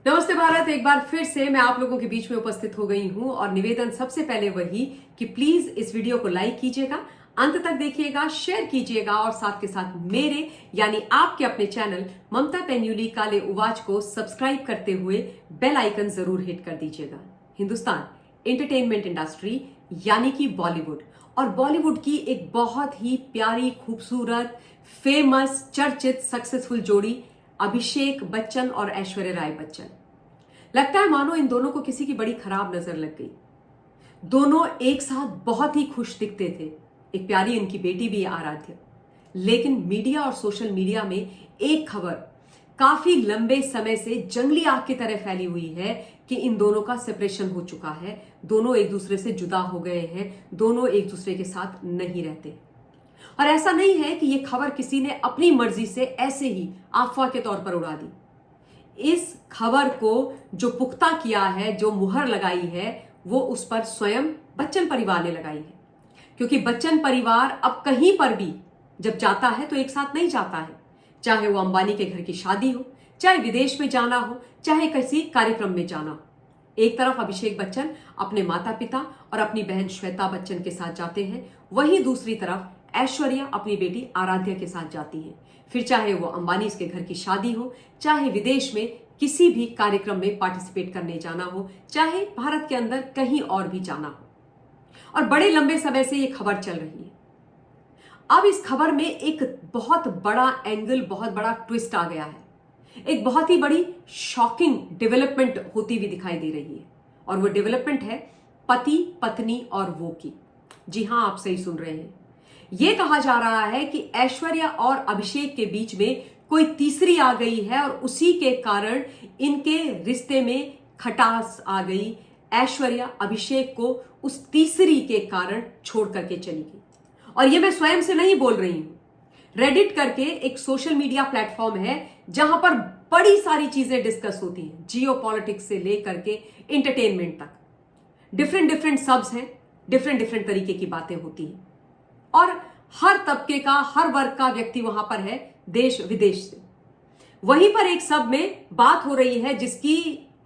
नमस्ते भारत, एक बार फिर से मैं आप लोगों के बीच में उपस्थित हो गई हूं और निवेदन सबसे पहले वही कि प्लीज इस वीडियो को लाइक कीजिएगा, अंत तक देखिएगा, शेयर कीजिएगा और साथ के साथ मेरे यानी आपके अपने चैनल ममता पेन्यूली काले उवाच को सब्सक्राइब करते हुए बेल आइकन जरूर हिट कर दीजिएगा। हिंदुस्तान एंटरटेनमेंट इंडस्ट्री यानी कि बॉलीवुड और बॉलीवुड की एक बहुत ही प्यारी, खूबसूरत, फेमस, चर्चित, सक्सेसफुल जोड़ी अभिषेक बच्चन और ऐश्वर्या राय बच्चन। लगता है मानो इन दोनों को किसी की बड़ी खराब नजर लग गई। दोनों एक साथ बहुत ही खुश दिखते थे। एक प्यारी इनकी बेटी भी आराध्य। लेकिन मीडिया और सोशल मीडिया में एक खबर काफी लंबे समय से जंगली आग की तरह फैली हुई है कि इन दोनों का सेपरेशन हो चुका है, दोनों एक दूसरे से जुदा हो गए हैं, दोनों एक दूसरे के साथ नहीं रहते। और ऐसा नहीं है कि यह खबर किसी ने अपनी मर्जी से ऐसे ही अफवाह के तौर पर उड़ा दी। इस खबर को जो पुख्ता किया है, जो मुहर लगाई है, वो उस पर स्वयं बच्चन परिवार ने लगाई है। क्योंकि बच्चन परिवार अब कहीं पर भी जब जाता है तो एक साथ नहीं जाता है। चाहे वो अंबानी के घर की शादी हो, चाहे विदेश में जाना हो, चाहे किसी कार्यक्रम में जाना हो। एक तरफ अभिषेक बच्चन अपने माता पिता और अपनी बहन श्वेता बच्चन के साथ जाते हैं, वहीं दूसरी तरफ ऐश्वर्या अपनी बेटी आराध्या के साथ जाती है। फिर चाहे वो अंबानी के घर की शादी हो, चाहे विदेश में किसी भी कार्यक्रम में पार्टिसिपेट करने जाना हो, चाहे भारत के अंदर कहीं और भी जाना हो। और बड़े लंबे समय से ये खबर चल रही है। अब इस खबर में एक बहुत बड़ा एंगल, बहुत बड़ा ट्विस्ट आ गया है। एक बहुत ही बड़ी शॉकिंग डेवलपमेंट होती हुई दिखाई दे रही है और वो डेवलपमेंट है पति, पत्नी और वो की। जी हां, आप सही सुन रहे हैं। यह कहा जा रहा है कि ऐश्वर्या और अभिषेक के बीच में कोई तीसरी आ गई है और उसी के कारण इनके रिश्ते में खटास आ गई। ऐश्वर्या अभिषेक को उस तीसरी के कारण छोड़ करके चली गई। और यह मैं स्वयं से नहीं बोल रही हूं। रेडिट करके एक सोशल मीडिया प्लेटफॉर्म है जहां पर बड़ी सारी चीजें डिस्कस होती हैं, जियो पॉलिटिक्स से लेकर के एंटरटेनमेंट तक। डिफरेंट डिफरेंट सब्स हैं, डिफरेंट डिफरेंट तरीके की बातें होती हैं और हर तबके का, हर वर्ग का व्यक्ति वहां पर है, देश विदेश से। वहीं पर एक सब में बात हो रही है जिसकी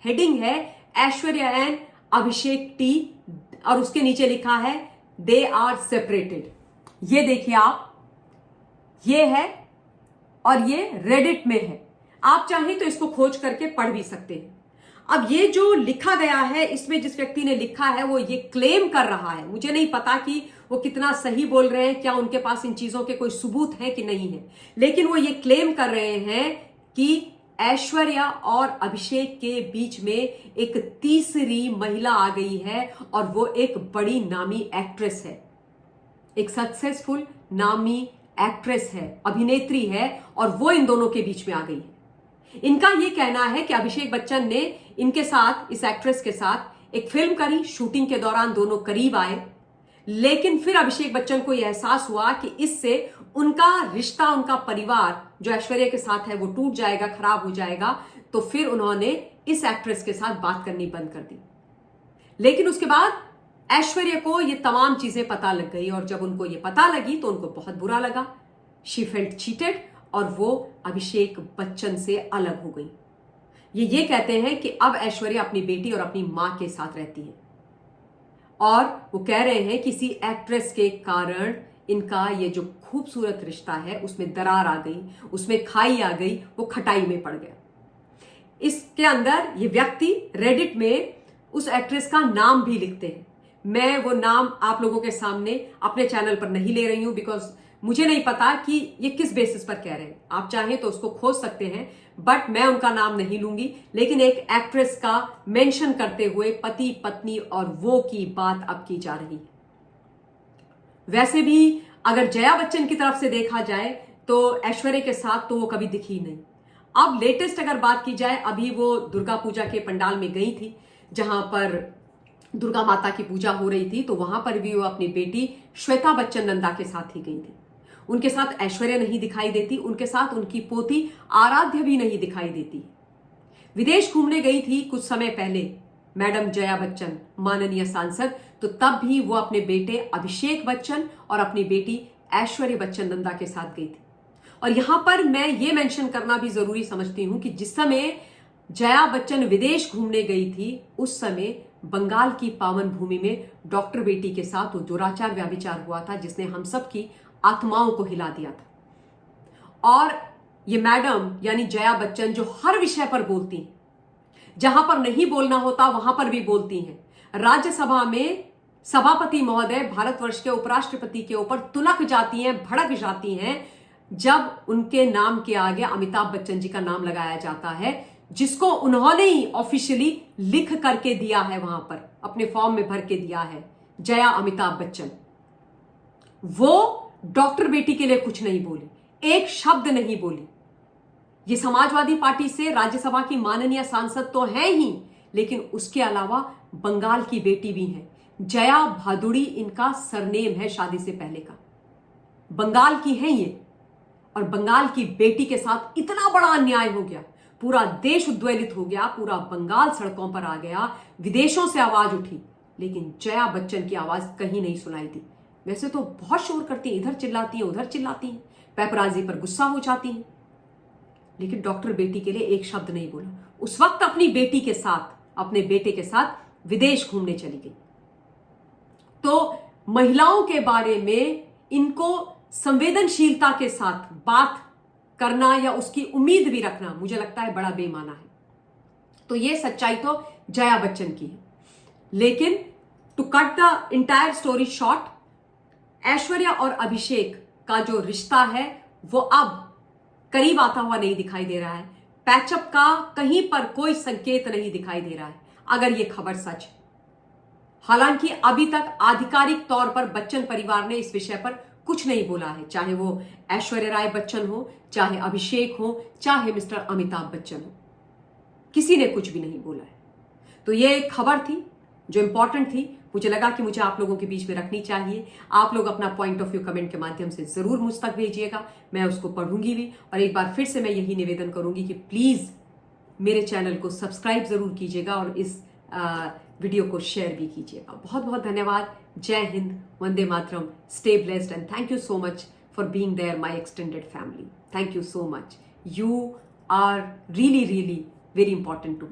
हेडिंग है ऐश्वर्या एंड अभिषेक टी और उसके नीचे लिखा है दे आर सेपरेटेड। ये देखिए आप, ये है और ये रेडिट में है। आप चाहें तो इसको खोज करके पढ़ भी सकते हैं। अब ये जो लिखा गया है, इसमें जिस व्यक्ति ने लिखा है वो ये क्लेम कर रहा है, मुझे नहीं पता कि वो कितना सही बोल रहे हैं, क्या उनके पास इन चीजों के कोई सबूत है कि नहीं है, लेकिन वो ये क्लेम कर रहे हैं कि ऐश्वर्या और अभिषेक के बीच में एक तीसरी महिला आ गई है और वो एक बड़ी नामी एक्ट्रेस है, एक सक्सेसफुल नामी एक्ट्रेस है, अभिनेत्री है और वो इन दोनों के बीच में आ गई है। इनका यह कहना है कि अभिषेक बच्चन ने इनके साथ, इस एक्ट्रेस के साथ एक फिल्म करी, शूटिंग के दौरान दोनों करीब आए, लेकिन फिर अभिषेक बच्चन को यह एहसास हुआ कि इससे उनका रिश्ता, उनका परिवार जो ऐश्वर्या के साथ है वो टूट जाएगा, खराब हो जाएगा। तो फिर उन्होंने इस एक्ट्रेस के साथ बात करनी बंद कर दी। लेकिन उसके बाद ऐश्वर्या को ये तमाम चीजें पता लग गई और जब उनको ये पता लगी तो उनको बहुत बुरा लगा। शी फेल्ट चीटेड और वो अभिषेक बच्चन से अलग हो गई। ये कहते हैं कि अब ऐश्वर्या अपनी बेटी और अपनी मां के साथ रहती है और वो कह रहे हैं किसी एक्ट्रेस के कारण इनका ये जो खूबसूरत रिश्ता है उसमें दरार आ गई, उसमें खाई आ गई, वो खटाई में पड़ गया। इसके अंदर ये व्यक्ति रेडिट में उस एक्ट्रेस का नाम भी लिखते हैं। मैं वो नाम आप लोगों के सामने अपने चैनल पर नहीं ले रही हूं बिकॉज मुझे नहीं पता कि ये किस बेसिस पर कह रहे हैं। आप चाहें तो उसको खोज सकते हैं, बट मैं उनका नाम नहीं लूंगी। लेकिन एक एक्ट्रेस का मेंशन करते हुए पति, पत्नी और वो की बात अब की जा रही है। वैसे भी अगर जया बच्चन की तरफ से देखा जाए तो ऐश्वर्या के साथ तो वो कभी दिखी नहीं। अब लेटेस्ट अगर बात की जाए, अभी वो दुर्गा पूजा के पंडाल में गई थी जहां पर दुर्गा माता की पूजा हो रही थी, तो वहां पर भी वो अपनी बेटी श्वेता बच्चन नंदा के साथ ही गई थी। उनके साथ ऐश्वर्या नहीं दिखाई देती, उनके साथ उनकी पोती आराध्या भी नहीं दिखाई देती। विदेश घूमने गई थी कुछ समय पहले मैडम जया बच्चन, माननीय सांसद, तो तब भी वो अपने बेटे अभिषेक बच्चन और अपनी बेटी ऐश्वर्या बच्चन नंदा के साथ गई थी। और यहां पर मैं ये मेंशन करना भी जरूरी समझती हूं कि जिस समय जया बच्चन विदेश घूमने गई थी, उस समय बंगाल की पावन भूमि में डॉक्टर बेटी के साथ वो दुराचार व्याभिचार हुआ था, जिसने हम सब की आत्माओं को हिला दिया था। और ये मैडम यानी जया बच्चन जो हर विषय पर बोलती हैं, जहां पर नहीं बोलना होता वहां पर भी बोलती हैं। राज्यसभा में सभापति महोदय भारतवर्ष के उपराष्ट्रपति के ऊपर तुनक जाती हैं, भड़क जाती हैं जब उनके नाम के आगे अमिताभ बच्चन जी का नाम लगाया जाता है, जिसको उन्होंने ही ऑफिशियली लिख करके दिया है, वहां पर अपने फॉर्म में भर के दिया है, जया अमिताभ बच्चन। वो डॉक्टर बेटी के लिए कुछ नहीं बोली, एक शब्द नहीं बोली। ये समाजवादी पार्टी से राज्यसभा की माननीय सांसद तो है ही, लेकिन उसके अलावा बंगाल की बेटी भी है। जया भादुड़ी इनका सरनेम है शादी से पहले का, बंगाल की है ये। और बंगाल की बेटी के साथ इतना बड़ा अन्याय हो गया, पूरा देश उद्वेलित हो गया, पूरा बंगाल सड़कों पर आ गया, विदेशों से आवाज उठी, लेकिन जया बच्चन की आवाज कहीं नहीं सुनाई दी। वैसे तो बहुत शोर करती हैं, इधर चिल्लाती हैं, उधर चिल्लाती हैं, पेपराजी पर गुस्सा हो जाती हैं, लेकिन डॉक्टर बेटी के लिए एक शब्द नहीं बोला। उस वक्त अपनी बेटी के साथ, अपने बेटे के साथ विदेश घूमने चली गई। तो महिलाओं के बारे में इनको संवेदनशीलता के साथ बात करना या उसकी उम्मीद भी रखना, मुझे लगता है बड़ा बेमाना है। तो ये सच्चाई तो जया बच्चन की है। लेकिन to cut the entire story short, Aishwarya और अभिषेक का जो रिश्ता है वो अब करीब आता हुआ नहीं दिखाई दे रहा है। पैचअप का कहीं पर कोई संकेत नहीं दिखाई दे रहा है, अगर ये खबर सच है। हालांकि अभी तक आधिकारिक तौर पर बच्चन परिवार ने इस विषय पर कुछ नहीं बोला है, चाहे वो ऐश्वर्या राय बच्चन हो, चाहे अभिषेक हो, चाहे मिस्टर अमिताभ बच्चन हो, किसी ने कुछ भी नहीं बोला है। तो ये एक खबर थी जो इंपॉर्टेंट थी, मुझे लगा कि मुझे आप लोगों के बीच में रखनी चाहिए। आप लोग अपना पॉइंट ऑफ व्यू कमेंट के माध्यम से जरूर मुझ तक भेजिएगा, मैं उसको पढ़ूंगी भी। और एक बार फिर से मैं यही निवेदन करूंगी कि प्लीज मेरे चैनल को सब्सक्राइब जरूर कीजिएगा और इस वीडियो को शेयर भी कीजिएगा। बहुत बहुत धन्यवाद। Jai Hind, Vande Mataram, stay blessed and thank you so much for being there my extended family. Thank you so much. You are really, really very important to me.